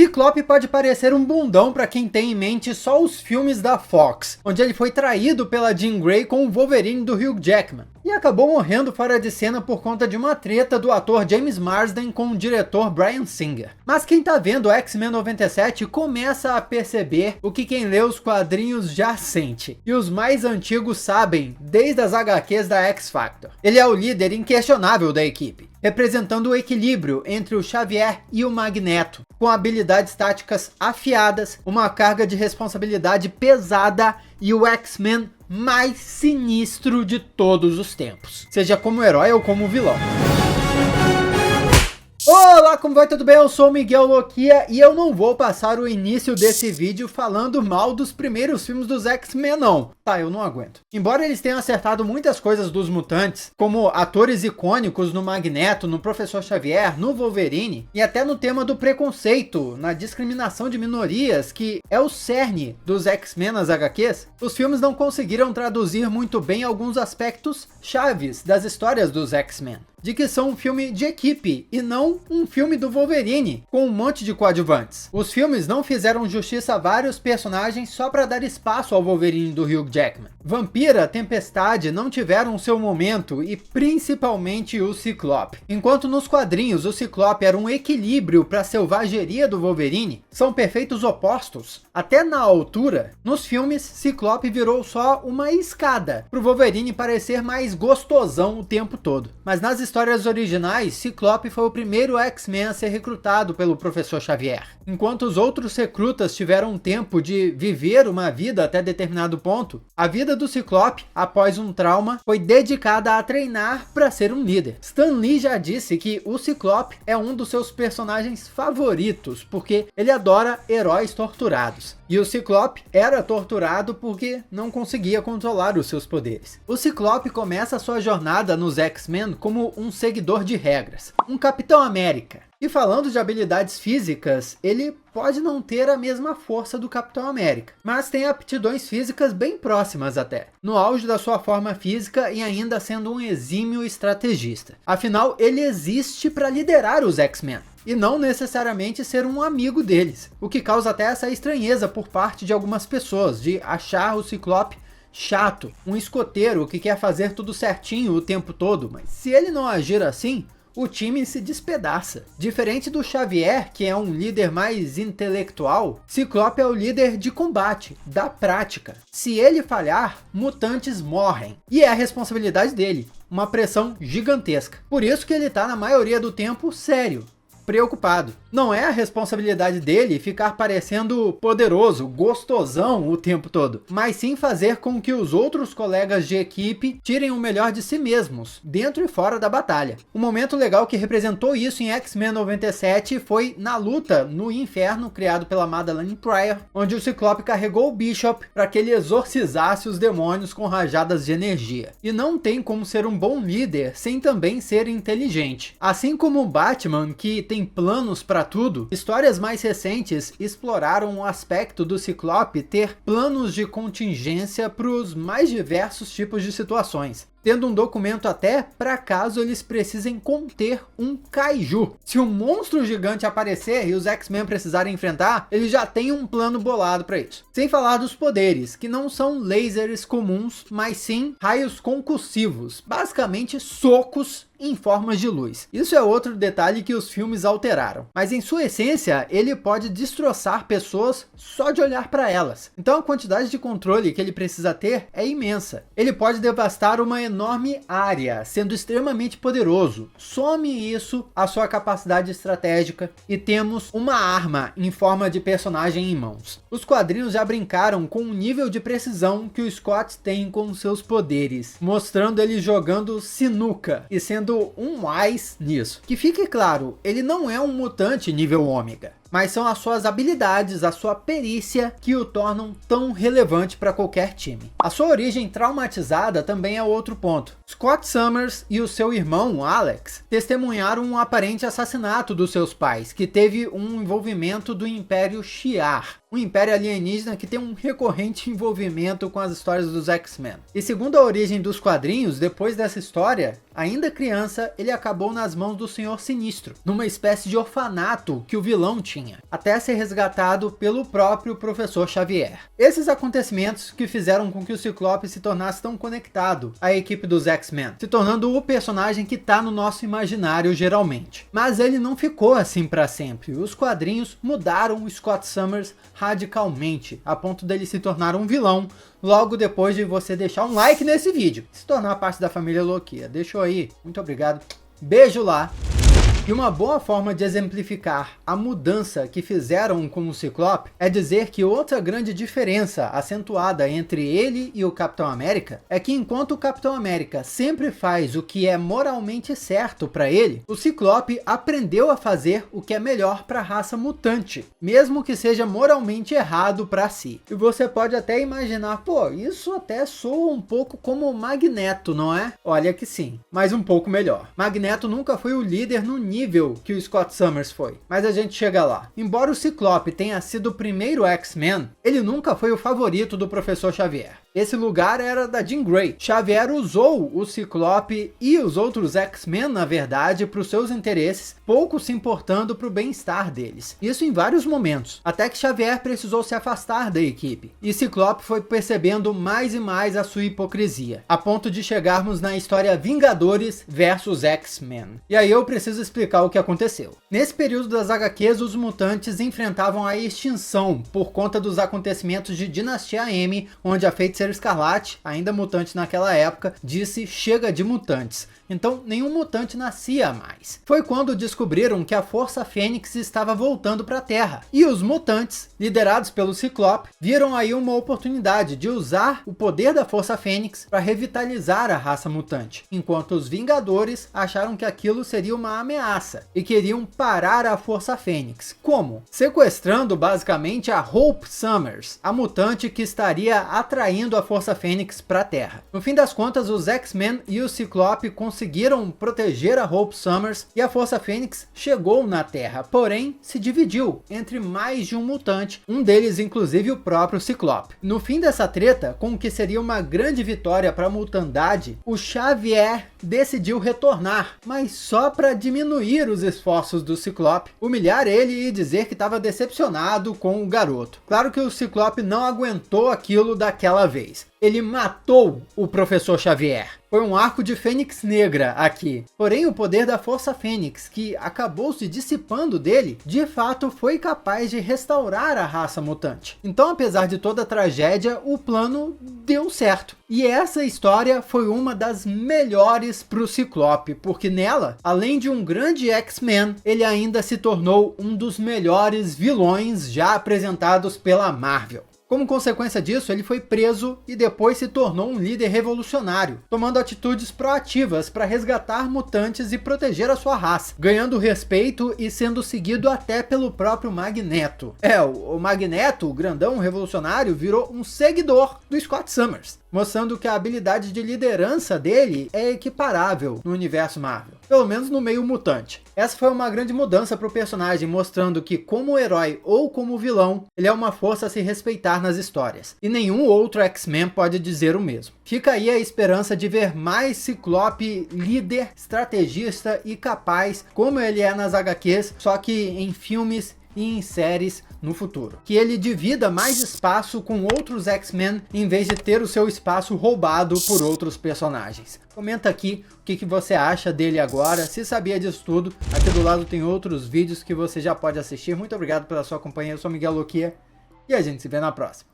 Ciclope pode parecer um bundão para quem tem em mente só os filmes da Fox, onde ele foi traído pela Jean Grey com o Wolverine do Hugh Jackman, e acabou morrendo fora de cena por conta de uma treta do ator James Marsden com o diretor Bryan Singer. Mas quem tá vendo X-Men 97 começa a perceber o que quem lê os quadrinhos já sente, e os mais antigos sabem desde as HQs da X-Factor. Ele é o líder inquestionável da equipe, representando o equilíbrio entre o Xavier e o Magneto, com habilidades táticas afiadas, uma carga de responsabilidade pesada e o X-Men mais sinistro de todos os tempos, seja como herói ou como vilão. Olá, como vai? Tudo bem? Eu sou o Miguel Loquia e eu não vou passar o início desse vídeo falando mal dos primeiros filmes dos X-Men não. Tá, eu não aguento. Embora eles tenham acertado muitas coisas dos mutantes, como atores icônicos no Magneto, no Professor Xavier, no Wolverine, e até no tema do preconceito, na discriminação de minorias, que é o cerne dos X-Men nas HQs, os filmes não conseguiram traduzir muito bem alguns aspectos chaves das histórias dos X-Men, de que são um filme de equipe e não um filme do Wolverine com um monte de coadjuvantes. Os filmes não fizeram justiça a vários personagens só para dar espaço ao Wolverine do Hugh Jackman. Vampira, Tempestade não tiveram seu momento e principalmente o Ciclope. Enquanto nos quadrinhos o Ciclope era um equilíbrio para a selvageria do Wolverine, são perfeitos opostos. Até na altura, nos filmes Ciclope virou só uma escada para o Wolverine parecer mais gostosão o tempo todo. Mas nas histórias originais, Ciclope foi o primeiro X-Men a ser recrutado pelo Professor Xavier. Enquanto os outros recrutas tiveram tempo de viver uma vida até determinado ponto, a vida do Ciclope, após um trauma, foi dedicada a treinar para ser um líder. Stan Lee já disse que o Ciclope é um dos seus personagens favoritos, porque ele adora heróis torturados. E o Ciclope era torturado porque não conseguia controlar os seus poderes. O Ciclope começa a sua jornada nos X-Men como um seguidor de regras, um Capitão América. E falando de habilidades físicas, ele pode não ter a mesma força do Capitão América, mas tem aptidões físicas bem próximas até, no auge da sua forma física e ainda sendo um exímio estrategista. Afinal, ele existe para liderar os X-Men e não necessariamente ser um amigo deles, o que causa até essa estranheza por parte de algumas pessoas, de achar o Ciclope chato, um escoteiro que quer fazer tudo certinho o tempo todo, mas se ele não agir assim, o time se despedaça. Diferente do Xavier, que é um líder mais intelectual, Ciclope é o líder de combate, da prática. Se ele falhar, mutantes morrem. E é a responsabilidade dele, uma pressão gigantesca. Por isso que ele tá na maioria do tempo sério, preocupado. Não é a responsabilidade dele ficar parecendo poderoso, gostosão o tempo todo, mas sim fazer com que os outros colegas de equipe tirem o melhor de si mesmos, dentro e fora da batalha. Um momento legal que representou isso em X-Men 97 foi na luta no Inferno, criado pela Madelyne Pryor, onde o Ciclope carregou o Bishop para que ele exorcizasse os demônios com rajadas de energia. E não tem como ser um bom líder sem também ser inteligente. Assim como o Batman, que tem planos para tudo, histórias mais recentes exploraram o aspecto do Ciclope ter planos de contingência para os mais diversos tipos de situações, tendo um documento até para caso eles precisem conter um kaiju. Se um monstro gigante aparecer e os X-Men precisarem enfrentar, ele já tem um plano bolado para isso. Sem falar dos poderes, que não são lasers comuns, mas sim raios concussivos, basicamente socos em formas de luz. Isso é outro detalhe que os filmes alteraram, mas em sua essência ele pode destroçar pessoas só de olhar para elas. Então a quantidade de controle que ele precisa ter é imensa. Ele pode devastar uma enorme área, sendo extremamente poderoso. Some isso à sua capacidade estratégica e temos uma arma em forma de personagem em mãos. Os quadrinhos já brincaram com o nível de precisão que o Scott tem com seus poderes, mostrando ele jogando sinuca e sendo um mais nisso. Que fique claro, ele não é um mutante nível ômega, mas são as suas habilidades, a sua perícia que o tornam tão relevante para qualquer time. A sua origem traumatizada também é outro ponto. Scott Summers e o seu irmão Alex testemunharam um aparente assassinato dos seus pais, que teve um envolvimento do Império Shi'ar, um império alienígena que tem um recorrente envolvimento com as histórias dos X-Men. E segundo a origem dos quadrinhos, depois dessa história, ainda criança, ele acabou nas mãos do Senhor Sinistro, numa espécie de orfanato que o vilão tinha tinha, até ser resgatado pelo próprio Professor Xavier. Esses acontecimentos que fizeram com que o Ciclope se tornasse tão conectado à equipe dos X-Men, se tornando o personagem que tá no nosso imaginário geralmente. Mas ele não ficou assim para sempre. Os quadrinhos mudaram o Scott Summers radicalmente, a ponto dele se tornar um vilão logo depois de você deixar um like nesse vídeo, se tornar parte da família Lokia. Deixou aí? Muito obrigado. Beijo lá. E uma boa forma de exemplificar a mudança que fizeram com o Ciclope é dizer que outra grande diferença acentuada entre ele e o Capitão América é que enquanto o Capitão América sempre faz o que é moralmente certo para ele, o Ciclope aprendeu a fazer o que é melhor para a raça mutante, mesmo que seja moralmente errado para si. E você pode até imaginar, pô, isso até soa um pouco como o Magneto, não é? Olha que sim, mas um pouco melhor. Magneto nunca foi o líder no nível que o Scott Summers foi, mas a gente chega lá. Embora o Ciclope tenha sido o primeiro X-Men, ele nunca foi o favorito do Professor Xavier. Esse lugar era da Jean Grey. Xavier usou o Ciclope e os outros X-Men, na verdade, para os seus interesses, pouco se importando para o bem-estar deles. Isso em vários momentos, até que Xavier precisou se afastar da equipe. E Ciclope foi percebendo mais e mais a sua hipocrisia, a ponto de chegarmos na história Vingadores versus X-Men. E aí eu preciso explicar o que aconteceu. Nesse período das HQs, os mutantes enfrentavam a extinção por conta dos acontecimentos de Dinastia M, onde a Feiticeira Escarlate, ainda mutante naquela época, disse chega de mutantes. Então nenhum mutante nascia mais. Foi quando descobriram que a Força Fênix estava voltando para a Terra. E os mutantes, liderados pelo Ciclope, viram aí uma oportunidade de usar o poder da Força Fênix para revitalizar a raça mutante. Enquanto os Vingadores acharam que aquilo seria uma ameaça e queriam parar a Força Fênix. Como? Sequestrando basicamente a Hope Summers, a mutante que estaria atraindo a Força Fênix para a Terra. No fim das contas, os X-Men e o Ciclope conseguiram proteger a Hope Summers e a Força Fênix chegou na Terra, porém se dividiu entre mais de um mutante, um deles inclusive o próprio Ciclope. No fim dessa treta, com o que seria uma grande vitória para a mutandade, o Xavier decidiu retornar, mas só para diminuir os esforços do Ciclope, humilhar ele e dizer que estava decepcionado com o garoto. Claro que o Ciclope não aguentou aquilo daquela vez. Ele matou o Professor Xavier. Foi um arco de Fênix Negra aqui. Porém, o poder da Força Fênix, que acabou se dissipando dele, de fato foi capaz de restaurar a raça mutante. Então, apesar de toda a tragédia, o plano deu certo. E essa história foi uma das melhores para o Ciclope, porque nela, além de um grande X-Men, ele ainda se tornou um dos melhores vilões já apresentados pela Marvel. Como consequência disso, ele foi preso e depois se tornou um líder revolucionário, tomando atitudes proativas para resgatar mutantes e proteger a sua raça, ganhando respeito e sendo seguido até pelo próprio Magneto. O Magneto, o grandão revolucionário, virou um seguidor do Scott Summers, mostrando que a habilidade de liderança dele é equiparável no universo Marvel, pelo menos no meio mutante. Essa foi uma grande mudança para o personagem, mostrando que como herói ou como vilão, ele é uma força a se respeitar nas histórias. E nenhum outro X-Men pode dizer o mesmo. Fica aí a esperança de ver mais Ciclope líder, estrategista e capaz, como ele é nas HQs, só que em filmes e em séries no futuro. Que ele divida mais espaço com outros X-Men em vez de ter o seu espaço roubado por outros personagens. Comenta aqui o que você acha dele agora, se sabia disso tudo. Aqui do lado tem outros vídeos que você já pode assistir. Muito obrigado pela sua companhia, eu sou Miguel Lokia e a gente se vê na próxima.